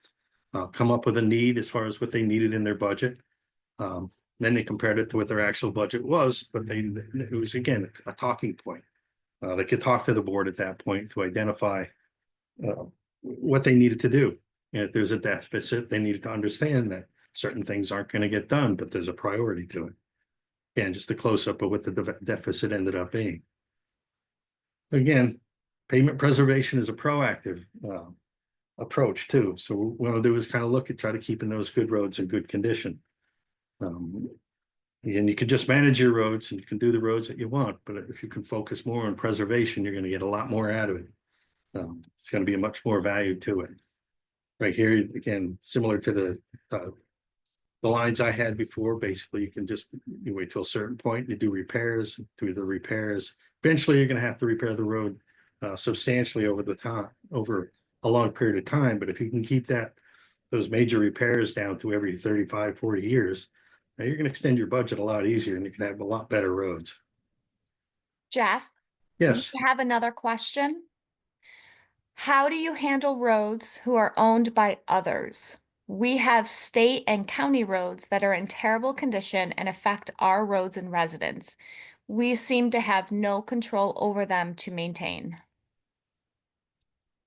come up with a need as far as what they needed in their budget. Then they compared it to what their actual budget was, but it was again a talking point. They could talk to the board at that point to identify what they needed to do. And if there's a deficit, they needed to understand that certain things aren't going to get done, but there's a priority to it. Again, just a close up of what the deficit ended up being. Again, pavement preservation is a proactive approach too. So what we want to do is kind of look at try to keeping those good roads in good condition. And you can just manage your roads and you can do the roads that you want, but if you can focus more on preservation, you're going to get a lot more out of it. It's going to be a much more value to it. Right here, again, similar to the lines I had before, basically you can just you wait till a certain point, you do repairs, do the repairs. Eventually you're going to have to repair the road substantially over a long period of time. But if you can keep those major repairs down to every 35, 40 years, now you're going to extend your budget a lot easier and you can have a lot better roads. Jeff? Yes. I have another question. How do you handle roads who are owned by others? We have state and county roads that are in terrible condition and affect our roads and residents. We seem to have no control over them to maintain.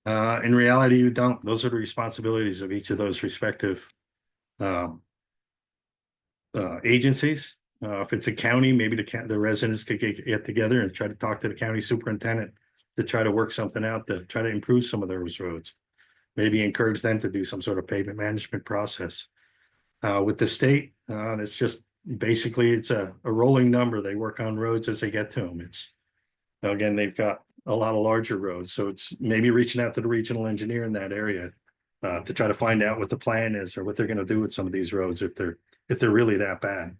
In reality, you don't. Those are the responsibilities of each of those respective agencies. If it's a county, maybe the residents could get together and try to talk to the county superintendent to try to work something out to try to improve some of those roads. Maybe encourage them to do some sort of pavement management process. With the state, it's just basically it's a rolling number. They work on roads as they get to them. Again, they've got a lot of larger roads, so it's maybe reaching out to the regional engineer in that area to try to find out what the plan is or what they're going to do with some of these roads if they're really that bad.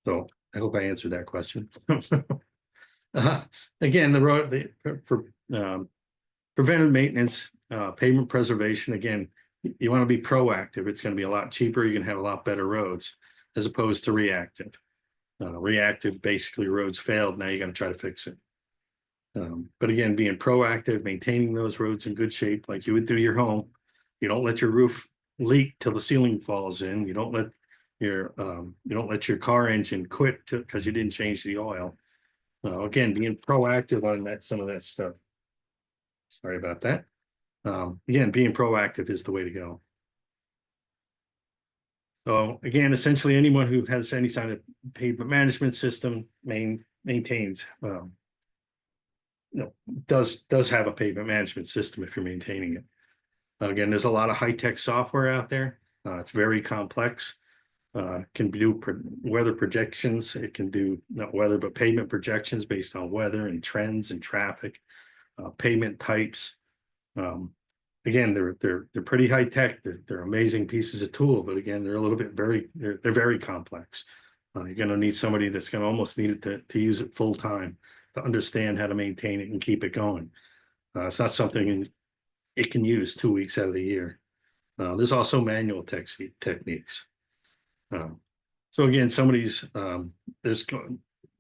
So I hope I answered that question. Again, the road for preventive maintenance, pavement preservation. Again, you want to be proactive. It's going to be a lot cheaper. You're going to have a lot better roads as opposed to reactive. Reactive, basically roads failed. Now you got to try to fix it. But again, being proactive, maintaining those roads in good shape, like you would do your home. You don't let your roof leak till the ceiling falls in. You don't let your car engine quit because you didn't change the oil. Again, being proactive on some of that stuff. Sorry about that. Again, being proactive is the way to go. So again, essentially anyone who has any kind of pavement management system maintains, does have a pavement management system if you're maintaining it. Again, there's a lot of high-tech software out there. It's very complex. Can do weather projections. It can do not weather, but pavement projections based on weather and trends and traffic, pavement types. Again, they're pretty high tech. They're amazing pieces of tool, but again, they're a little bit they're very complex. You're going to need somebody that's going to almost need it to use it full time to understand how to maintain it and keep it going. It's not something it can use 2 weeks out of the year. There's also manual techniques. So again, some of these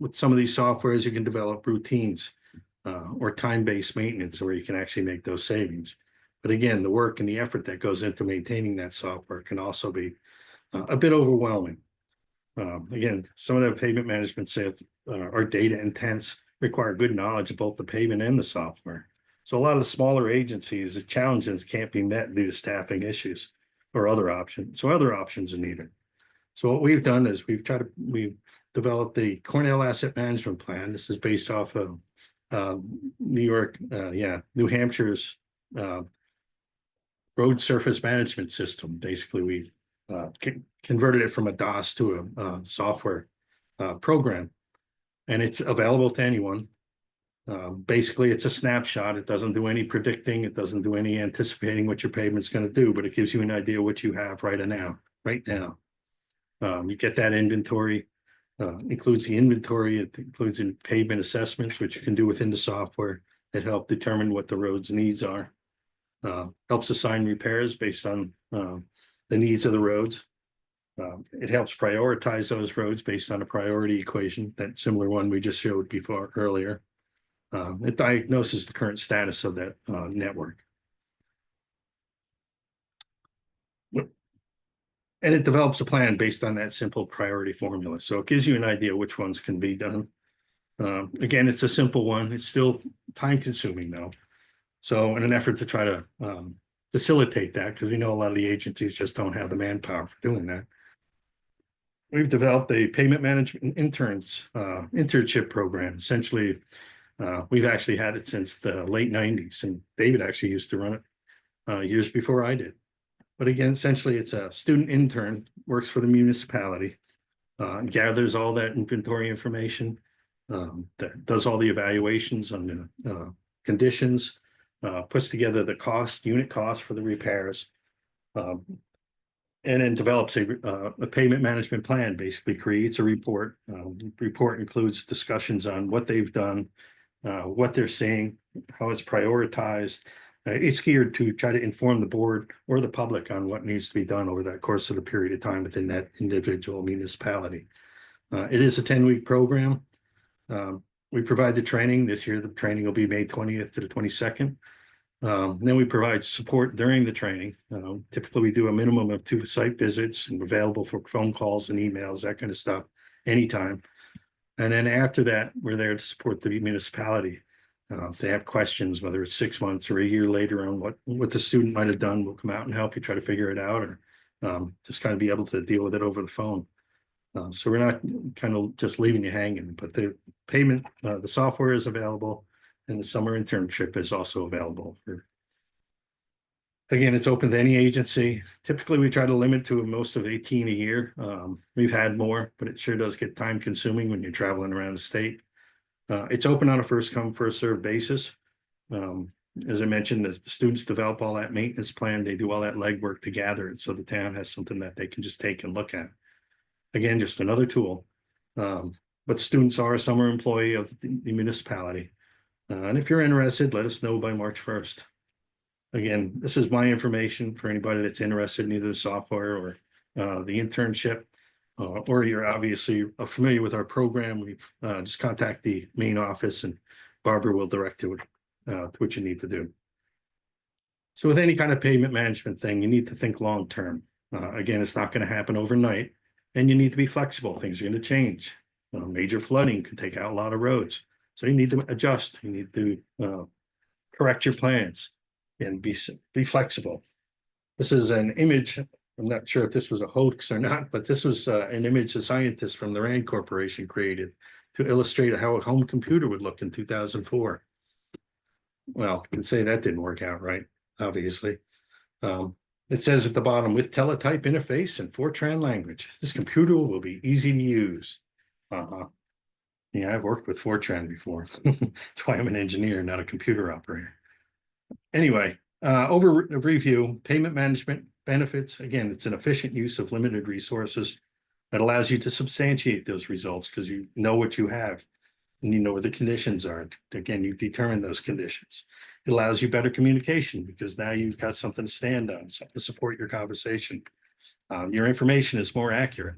with some of these softwares, you can develop routines or time-based maintenance where you can actually make those savings. But again, the work and the effort that goes into maintaining that software can also be a bit overwhelming. Again, some of the pavement management are data intense, require good knowledge of both the pavement and the software. So a lot of the smaller agencies, the challenges can't be met due to staffing issues or other options. So other options are needed. So what we've done is we've developed the Cornell Asset Management Plan. This is based off of New Hampshire's road surface management system. Basically, we converted it from a DOS to a software program, and it's available to anyone. Basically, it's a snapshot. It doesn't do any predicting. It doesn't do any anticipating what your pavement's going to do, but it gives you an idea what you have right now. You get that inventory, includes the inventory. It includes in pavement assessments, which you can do within the software that help determine what the road's needs are. Helps assign repairs based on the needs of the roads. It helps prioritize those roads based on a priority equation, that similar one we just showed before earlier. It diagnoses the current status of that network. And it develops a plan based on that simple priority formula. So it gives you an idea which ones can be done. Again, it's a simple one. It's still time consuming though. So in an effort to try to facilitate that, because we know a lot of the agencies just don't have the manpower for doing that, we've developed a payment management internship program. Essentially, we've actually had it since the late 90s, and David actually used to run it years before I did. But again, essentially, it's a student intern, works for the municipality, gathers all that inventory information, that does all the evaluations on the conditions, puts together the unit cost for the repairs, and then develops a payment management plan, basically creates a report. Report includes discussions on what they've done, what they're seeing, how it's prioritized. It's geared to try to inform the board or the public on what needs to be done over that course of the period of time within that individual municipality. It is a 10-week program. We provide the training. This year, the training will be May 20th to the 22nd. Then we provide support during the training. Typically, we do a minimum of 2 site visits and available for phone calls and emails, that kind of stuff, anytime. And then after that, we're there to support the municipality. If they have questions, whether it's 6 months or a year later on what the student might have done, we'll come out and help you try to figure it out, or just kind of be able to deal with it over the phone. So we're not kind of just leaving you hanging, but the payment, the software is available, and the summer internship is also available. Again, it's open to any agency. Typically, we try to limit to most of 18 a year. We've had more, but it sure does get time consuming when you're traveling around the state. It's open on a first come, first served basis. As I mentioned, the students develop all that maintenance plan. They do all that legwork to gather it, so the town has something that they can just take and look at. Again, just another tool. But students are a summer employee of the municipality. And if you're interested, let us know by March 1st. Again, this is my information for anybody that's interested in either the software or the internship, or you're obviously familiar with our program. We've just contact the main office, and Barbara will direct you to what you need to do. So with any kind of payment management thing, you need to think long term. Again, it's not going to happen overnight, and you need to be flexible. Things are going to change. Major flooding could take out a lot of roads. So you need to adjust. You need to correct your plans and be flexible. This is an image. I'm not sure if this was a hoax or not, but this was an image a scientist from the Rand Corporation created to illustrate how a home computer would look in 2004. Well, I can say that didn't work out right, obviously. It says at the bottom, with teletype interface and Fortran language, this computer will be easy to use. Yeah, I've worked with Fortran before. That's why I'm an engineer, not a computer operator. Anyway, over a review, payment management benefits. Again, it's an efficient use of limited resources that allows you to substantiate those results because you know what you have and you know what the conditions are. Again, you determine those conditions. It allows you better communication because now you've got something to stand on, something to support your conversation. Your information is more accurate.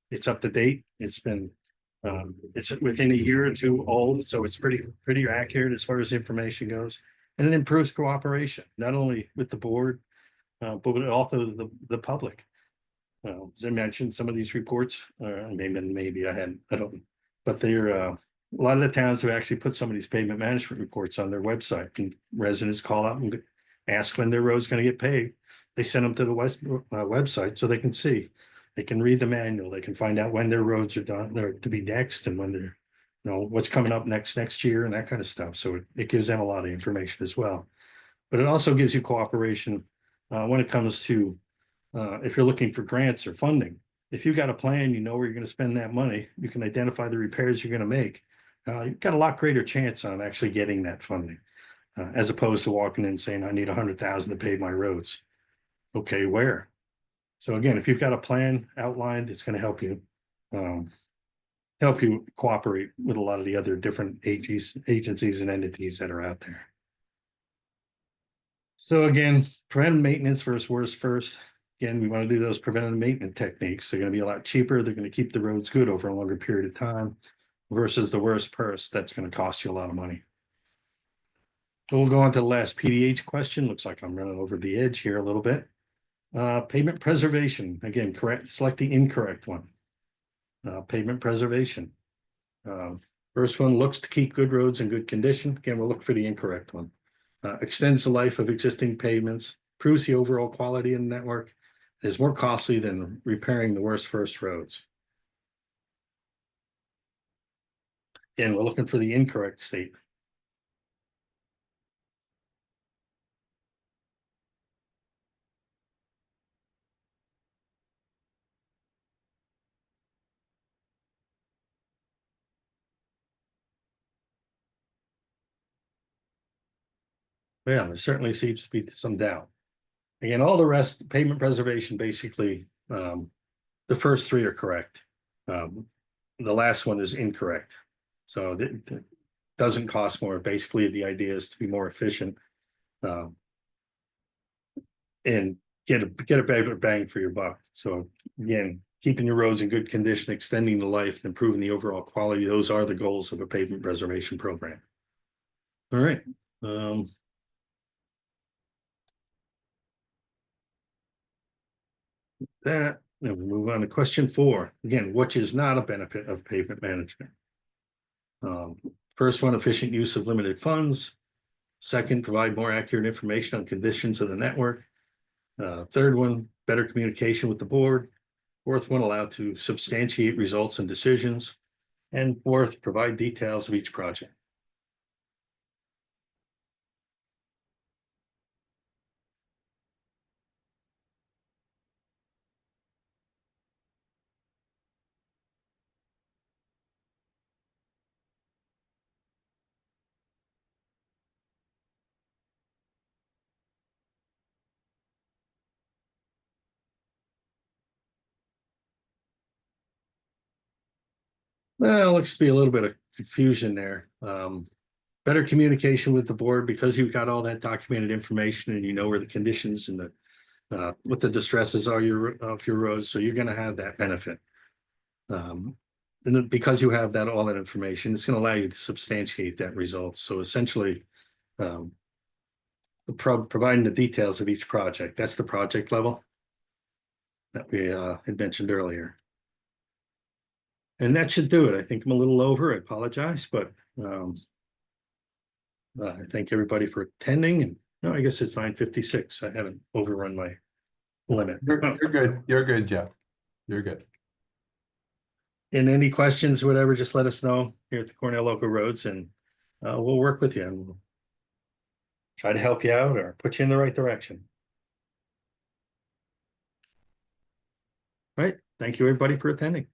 It's up to date. It's within a year or two old, so it's pretty accurate as far as information goes. And it improves cooperation, not only with the board, but with also the public. As I mentioned, some of these reports, maybe I don't, but they're a lot of the towns have actually put some of these payment management reports on their website, and residents call out and ask when their road's going to get paved. They send them to the website so they can see. They can read the manual. They can find out when their roads are done, they're to be next, and when they're, what's coming up next year and that kind of stuff. So it gives them a lot of information as well. But it also gives you cooperation when it comes to if you're looking for grants or funding. If you've got a plan, you know where you're going to spend that money, you can identify the repairs you're going to make. You've got a lot greater chance on actually getting that funding, as opposed to walking in and saying, I need 100,000 to pave my roads. Okay, where? So again, if you've got a plan outlined, it's going to help you cooperate with a lot of the other different agencies and entities that are out there. So again, preventive maintenance versus worst first. Again, we want to do those preventive maintenance techniques. They're going to be a lot cheaper. They're going to keep the roads good over a longer period of time versus the worst first. That's going to cost you a lot of money. We'll go on to the last PDH question. Looks like I'm running over the edge here a little bit. Pavement preservation, again, correct, select the incorrect one. Pavement preservation. First one looks to keep good roads in good condition. Again, we'll look for the incorrect one. Extends the life of existing pavements, improves the overall quality of the network, is more costly than repairing the worst first roads. Again, we're looking for the incorrect statement. Yeah, there certainly seems to be some doubt. Again, all the rest, pavement preservation, basically, the first three are correct. The last one is incorrect. So it doesn't cost more. Basically, the idea is to be more efficient and get a better bang for your buck. So again, keeping your roads in good condition, extending the life, and improving the overall quality, those are the goals of a pavement preservation program. All right. Then we move on to question 4. Again, which is not a benefit of pavement management. First one, efficient use of limited funds. Second, provide more accurate information on conditions of the network. Third one, better communication with the board. Fourth one, allow to substantiate results and decisions. And fourth, provide details of each project. Well, looks to be a little bit of confusion there. Better communication with the board because you've got all that documented information and you know where the conditions and the what the distresses are of your roads, so you're going to have that benefit. And then because you have all that information, it's going to allow you to substantiate that result. So essentially, providing the details of each project, that's the project level that we had mentioned earlier. And that should do it. I think I'm a little over. I apologize, but I thank everybody for attending. And no, I guess it's 9:56. I haven't overrun my limit. You're good. You're good, Jeff. You're good. And any questions, whatever, just let us know here at the Cornell Local Roads, and we'll work with you and we'll try to help you out or put you in the right direction. All right. Thank you, everybody, for attending.